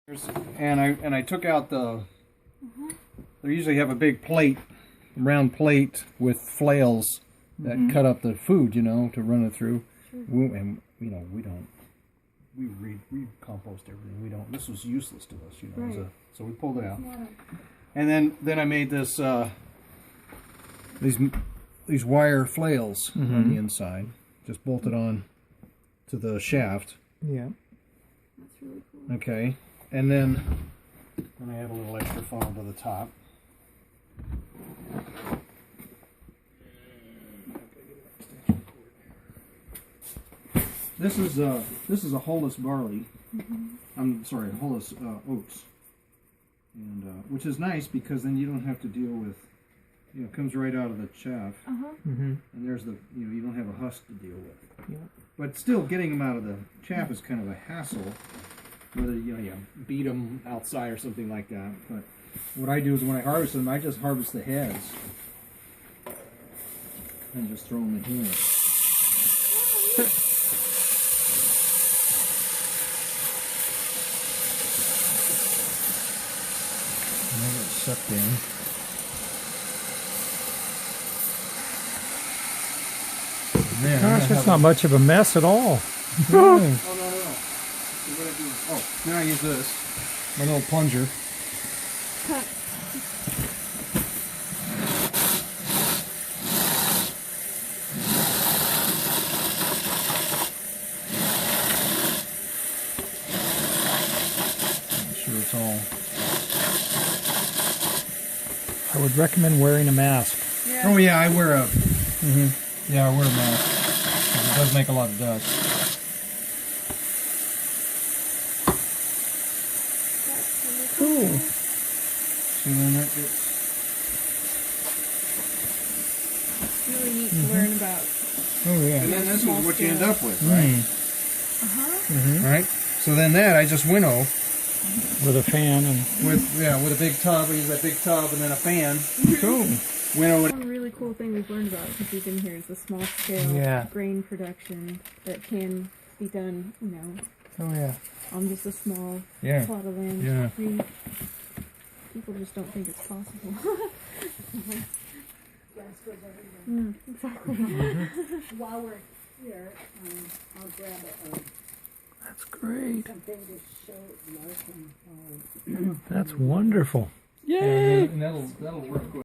And I took out the. They usually have a big plate, round plate with flails that cut up the food, you know, to run it through. And you know, we don't. We compost everything. We don't. This was useless to us, you know. Right. So we pulled it out. And then I made this these wire flails on the inside, just bolted on to the shaft. Yeah. That's really cool. Okay, and then I have a little extra funnel to the top. This is a hulless barley. I'm sorry, hulless oats, and which is nice because then you don't have to deal with, you know, it comes right out of the chaff, and there's the, you know, you don't have a husk to deal with. Yeah. But still, getting them out of the chaff is kind of a hassle. Whether you beat them outside or something like that. But what I do is when I harvest them, I just harvest the heads and just throw them in here. And they get sucked in. Man, Gosh, that's not much of a mess at all. Oh, no. So what I do is, now I use this, my little plunger. Make sure it's all. I would recommend wearing a mask. Yeah. Oh yeah, I wear a. Yeah, I wear a mask. It does make a lot of dust. Cool. So then that gets. It's really neat to learn about. Oh yeah. And then this is what you end up with, right? Right. So then that I just winnow With a fan and. with a big tub. I use that big tub and then a fan. Cool. Winnow it. One really cool thing we've learned about since we've been here is the small scale grain production that can be done, you know, Oh yeah. on just a small Yeah. plot of land. Yeah. People just don't think it's possible. Exactly. While we're here, I'll grab That's great. something to show Mark and That's wonderful. And that'll work good.